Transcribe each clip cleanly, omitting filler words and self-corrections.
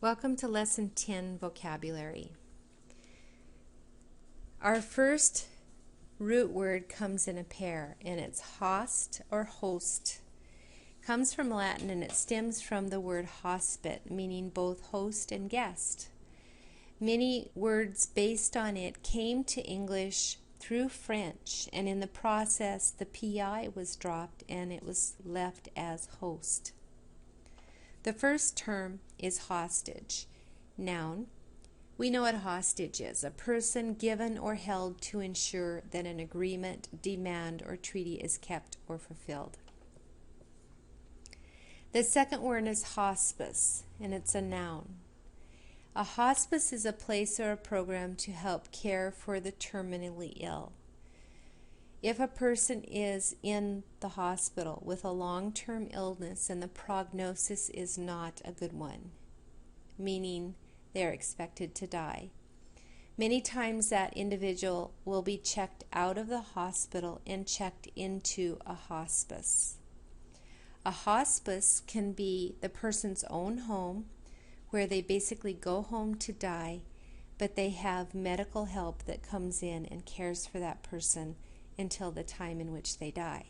Welcome to Lesson 10 Vocabulary. Our first root word comes in a pair, and it's host or host. It comes from Latin and it stems from the word hospit, meaning both host and guest. Many words based on it came to English through French, and in the process the PI was dropped and it was left as host. The first term is hostage. Noun. We know what a hostage is, a person given or held to ensure that an agreement, demand, or treaty is kept or fulfilled. The second word is hospice, and it's a noun. A hospice is a place or a program to help care for the terminally ill. If a person is in the hospital with a long-term illness and the prognosis is not a good one, meaning they're expected to die, many times that individual will be checked out of the hospital and checked into a hospice. A hospice can be the person's own home, where they basically go home to die, but they have medical help that comes in and cares for that person until the time in which they die.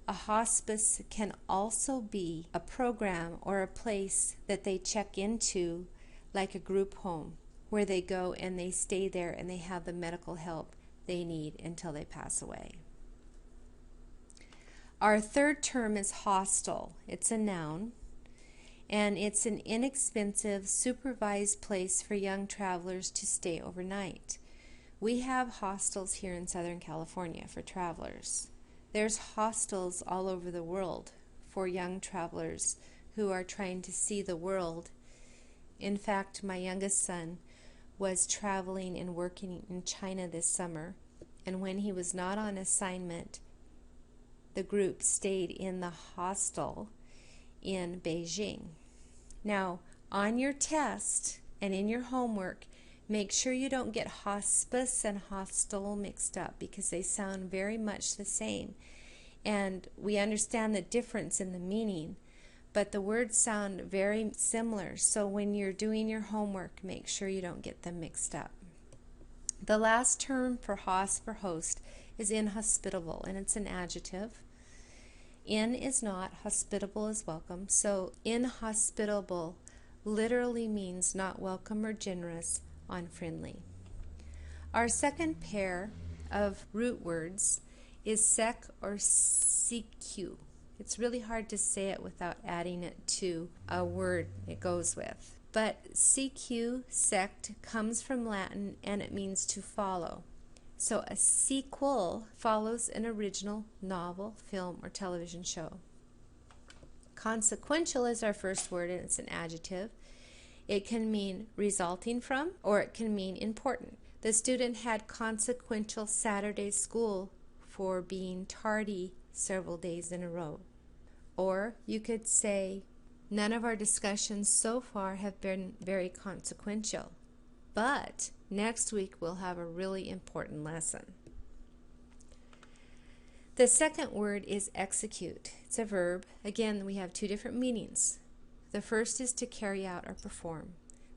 A hospice can also be a program or a place that they check into, like a group home, where they go and they stay there and they have the medical help they need until they pass away. Our third term is hostel. It's a noun, and it's an inexpensive, supervised place for young travelers to stay overnight. We have hostels here in Southern California for travelers. There's hostels all over the world for young travelers who are trying to see the world. In fact, my youngest son was traveling and working in China this summer, and when he was not on assignment, the group stayed in the hostel in Beijing. Now, on your test and in your homework, make sure you don't get hospice and hostel mixed up, because they sound very much the same. And we understand the difference in the meaning, but the words sound very similar. So when you're doing your homework, make sure you don't get them mixed up. The last term for hosp or host is inhospitable, and it's an adjective. In is not, hospitable is welcome. So inhospitable literally means not welcome or generous, unfriendly. Our second pair of root words is SEQ or SEQU. It's really hard to say it without adding it to a word it goes with. But SEQU, sect, comes from Latin and it means to follow. So a sequel follows an original novel, film, or television show. Consequential is our first word, and it's an adjective. It can mean resulting from, or it can mean important. The student had consequential Saturday school for being tardy several days in a row. Or you could say, none of our discussions so far have been very consequential, but next week we'll have a really important lesson. The second word is execute. It's a verb. Again, we have two different meanings. The first is to carry out or perform.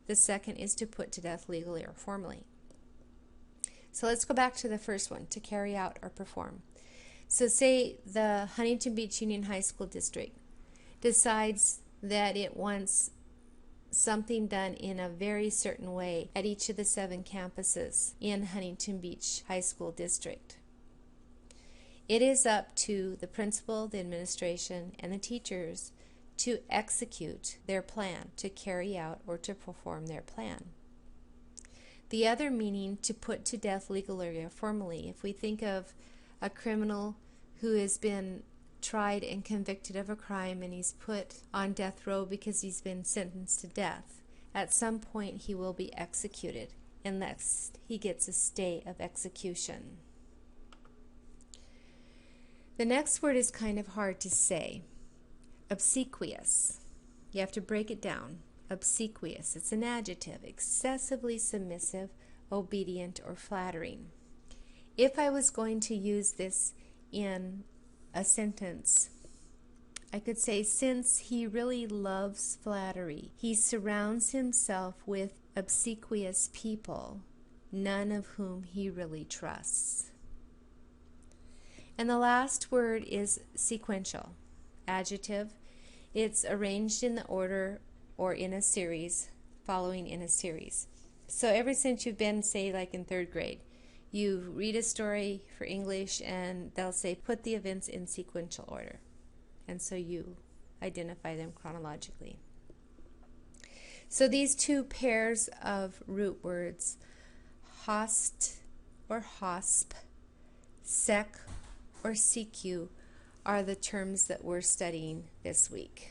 The second is to put to death legally or formally. So let's go back to the first one, to carry out or perform. So say the Huntington Beach Union High School District decides that it wants something done in a very certain way at each of the 7 campuses in Huntington Beach High School District. It is up to the principal, the administration, and the teachers to execute their plan, to carry out or to perform their plan. The other meaning, to put to death legally or formally. If we think of a criminal who has been tried and convicted of a crime and he's put on death row because he's been sentenced to death, at some point he will be executed unless he gets a stay of execution. The next word is kind of hard to say. Obsequious. You have to break it down. Obsequious. It's an adjective. Excessively submissive, obedient, or flattering. If I was going to use this in a sentence, I could say, since he really loves flattery, he surrounds himself with obsequious people, none of whom he really trusts. And the last word is sequential. Adjective. It's arranged in the order or in a series, following in a series. So ever since you've been, say, like in 3rd grade, you read a story for English and they'll say, put the events in sequential order. And so you identify them chronologically. So these two pairs of root words, HOST or HOSP, SEQ or SEQU, are the terms that we're studying this week.